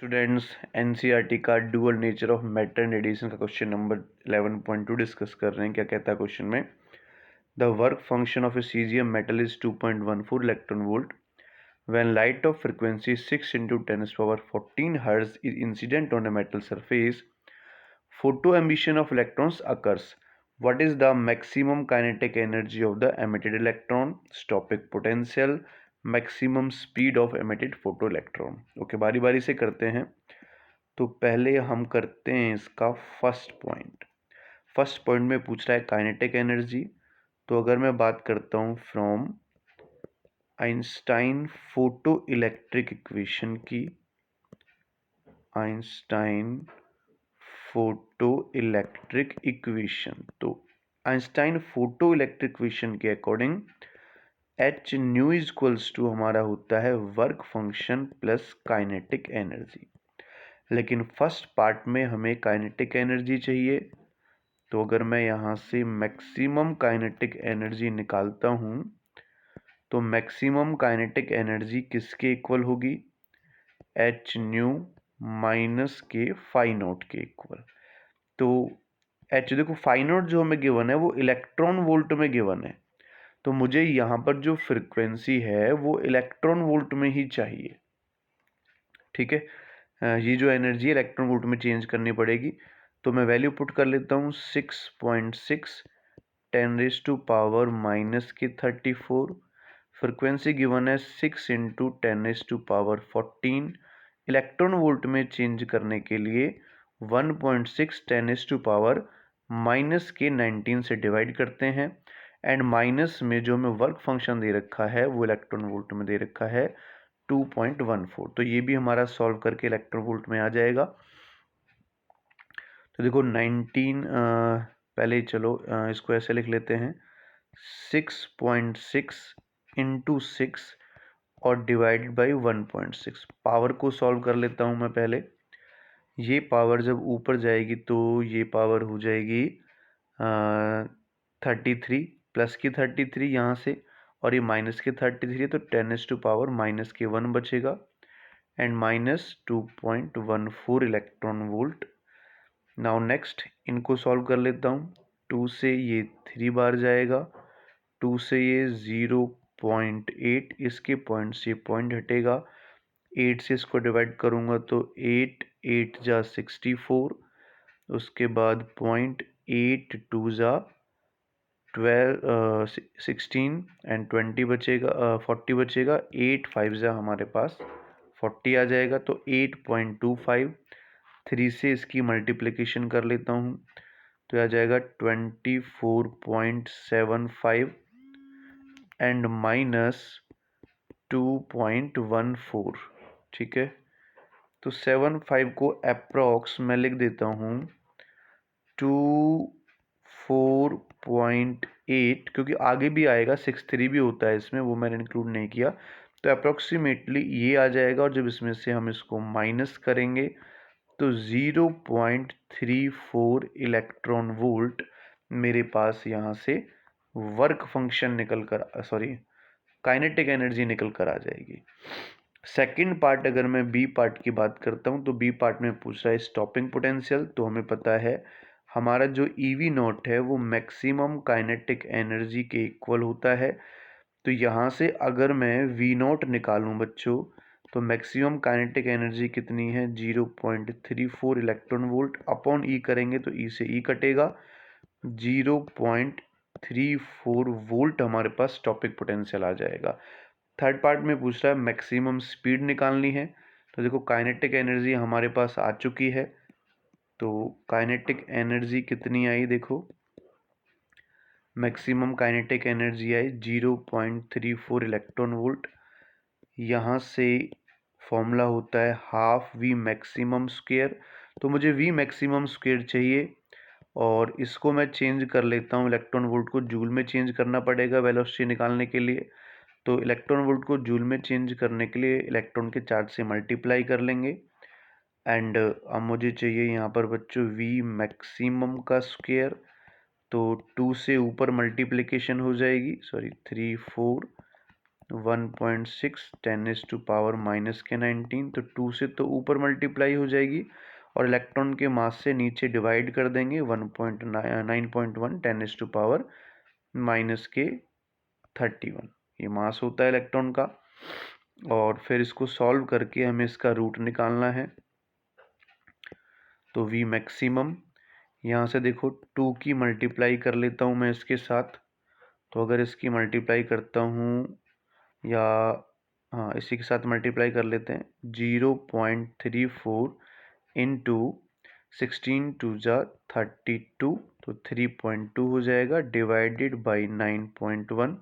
Students NCERT का dual nature of matter and radiation का question number 11.2 discuss कर रहे हैं। क्या कहता है क्वेश्चन में, the work function of A caesium metal is 2.14 electron volt when light of frequency 6 into 10⁻14 hertz is incident on a metal surface, photo emission of electrons occurs. What is the maximum kinetic energy of the emitted electron, stopic potential, maximum speed of emitted photoelectron? Okay, बारी बारी से करते हैं। तो पहले हम करते हैं इसका फर्स्ट पॉइंट में पूछ रहा है काइनेटिक एनर्जी। तो अगर मैं बात करता हूँ from Einstein photo electric equation की, आइंस्टाइन फोटो इलेक्ट्रिक इक्वेशन, तो आइंस्टाइन फोटो इलेक्ट्रिक इक्वेशन के according H nu is equals to हमारा होता है work function plus kinetic energy. लेकिन फर्स्ट पार्ट में हमें काइनेटिक एनर्जी चाहिए, तो अगर मैं यहाँ से मैक्सिमम काइनेटिक एनर्जी निकालता हूँ तो मैक्सिमम काइनेटिक एनर्जी किसके इक्वल होगी, एच न्यू माइनस के फाई नॉट के इक्वल। तो एच देखो फाई नॉट जो हमें गिवन है वो इलेक्ट्रॉन वोल्ट में गिवन है, तो मुझे यहाँ पर जो फ्रिक्वेंसी है वो इलेक्ट्रॉन वोल्ट में ही चाहिए। ठीक है, ये जो एनर्जी इलेक्ट्रॉन वोल्ट में चेंज करनी पड़ेगी। तो मैं वैल्यू पुट कर लेता हूँ 6.6 10⁻⁻34। फ्रिक्वेंसी गिवन है 6 into 10⁻14। इलेक्ट्रॉन वोल्ट में चेंज करने के लिए 1.6 10⁻⁻19 से डिवाइड करते हैं, एंड माइनस में जो हमें वर्क फंक्शन दे रखा है वो इलेक्ट्रॉन वोल्ट में दे रखा है 2.14। तो ये भी हमारा सॉल्व करके इलेक्ट्रॉन वोल्ट में आ जाएगा। तो देखो 19 पहले चलो इसको ऐसे लिख लेते हैं 6.6 into 6 और डिवाइडेड बाई 1.6। पावर को सॉल्व कर लेता हूँ मैं पहले। ये पावर जब ऊपर जाएगी तो ये पावर हो जाएगी 33 प्लस की 33 यहाँ से, और ये माइनस के 33, तो 10⁻⁻1 बचेगा and minus 2.14 electron volt. Now next इनको सॉल्व कर लेता हूँ। 2 से ये 3 बार जाएगा, 2 से ये 0.8, इसके पॉइंट से पॉइंट हटेगा, 8 से इसको डिवाइड करूँगा तो 8 8 जा 64, उसके बाद 0.8 2 जा 12 16 एंड 20 बचेगा, 40 बचेगा, 8 5 जा हमारे पास 40 आ जाएगा। तो 8.25, 3 से इसकी मल्टीप्लिकेशन कर लेता हूँ तो आ जाएगा 24.75 एंड माइनस 2.14। ठीक है, तो 75 को अप्रॉक्स मैं लिख देता हूँ 24.8, क्योंकि आगे भी आएगा 63 भी होता है इसमें, वो मैंने इंक्लूड नहीं किया। तो अप्रॉक्सीमेटली ये आ जाएगा, और जब इसमें से हम इसको माइनस करेंगे तो 0.34 इलेक्ट्रॉन वोल्ट मेरे पास यहाँ से वर्क फंक्शन निकल कर, सॉरी काइनेटिक एनर्जी निकल कर आ जाएगी। सेकंड पार्ट अगर मैं बी पार्ट की बात करता हूँ तो बी पार्ट में पूछ रहा है स्टॉपिंग पोटेंशियल। तो हमें पता है हमारा जो ईवी नॉट है वो मैक्सिमम काइनेटिक एनर्जी के इक्वल होता है। तो यहाँ से अगर मैं वी नॉट निकालूँ बच्चों, तो मैक्सिमम काइनेटिक एनर्जी कितनी है 0.34 इलेक्ट्रॉन वोल्ट, अपॉन ई करेंगे तो ई से ई कटेगा, 0.34 वोल्ट हमारे पास स्टॉपिक पोटेंशियल आ जाएगा। थर्ड पार्ट में पूछ रहा है मैक्सिमम स्पीड निकालनी है। तो देखो काइनेटिक एनर्जी हमारे पास आ चुकी है, तो काइनेटिक एनर्जी कितनी आई, देखो मैक्सिमम काइनेटिक एनर्जी आई 0.34 इलेक्ट्रॉन वोल्ट। यहाँ से फॉर्मूला होता है हाफ वी मैक्सिमम स्क्वायर, तो मुझे वी मैक्सिमम स्क्वायर चाहिए, और इसको मैं चेंज कर लेता हूँ, इलेक्ट्रॉन वोल्ट को जूल में चेंज करना पड़ेगा वेलोसिटी निकालने के लिए। तो इलेक्ट्रॉन वोल्ट को जूल में चेंज करने के लिए इलेक्ट्रॉन के चार्ज से मल्टीप्लाई कर लेंगे, एंड अब मुझे चाहिए यहाँ पर बच्चों वी मैक्सिमम का स्क्वायर। तो 2 से ऊपर मल्टीप्लिकेशन हो जाएगी, सॉरी 3 4 1.6 10⁻⁻19 के 19, तो 2 से तो ऊपर मल्टीप्लाई हो जाएगी और इलेक्ट्रॉन के मास से नीचे डिवाइड कर देंगे 9.1 10⁻⁻के 31, ये मास होता है इलेक्ट्रॉन का। और फिर इसको सॉल्व करके हमें इसका रूट निकालना है। तो V मैक्सिमम, यहाँ से देखो 2 की मल्टीप्लाई कर लेता हूँ मैं इसके साथ, तो अगर इसकी मल्टीप्लाई करता हूँ या हाँ इसी के साथ मल्टीप्लाई कर लेते हैं, 0.34 इंटू 16 2 जा 32, तो 3.2 हो जाएगा, डिवाइडेड बाई 9.1।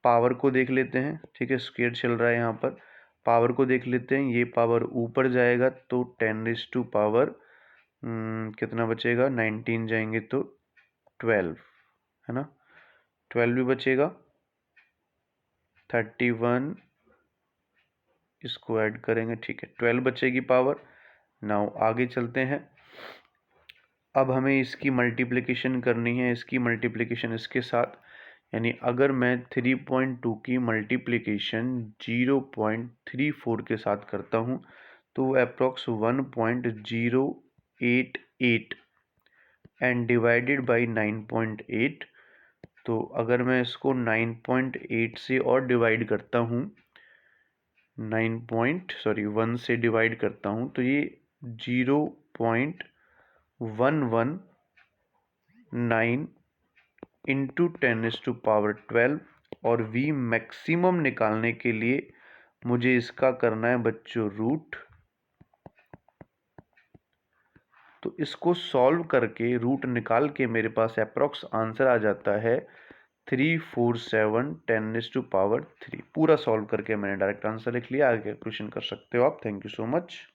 पावर को देख लेते हैं, ठीक है, स्क्वायर चल रहा है यहाँ पर, पावर को देख लेते हैं, ये पावर ऊपर जाएगा तो 10⁻⁻, कितना बचेगा, 19 जाएंगे तो 12, है ना, 12 भी बचेगा, 31 इसको ऐड करेंगे, ठीक है, 12 बचेगी पावर। नाउ आगे चलते हैं। अब हमें इसकी मल्टीप्लिकेशन करनी है, इसकी मल्टीप्लिकेशन इसके साथ, यानी अगर मैं 3.2 की मल्टीप्लिकेशन 0.34 के साथ करता हूँ तो अप्रॉक्स 1.088 एंड डिवाइडेड बाई 9.8, तो अगर मैं इसको 9.8 से और डिवाइड करता हूँ, 1 से डिवाइड करता हूँ, तो ये 0.119 इंटू 10⁻12, और V मैक्सिमम निकालने के लिए मुझे इसका करना है बच्चों रूट। तो इसको सॉल्व करके रूट निकाल के मेरे पास अप्रॉक्स आंसर आ जाता है 347 10⁻3। पूरा सॉल्व करके मैंने डायरेक्ट आंसर लिख लिया। आगे क्वेश्चन कर सकते हो आप। Thank you so much.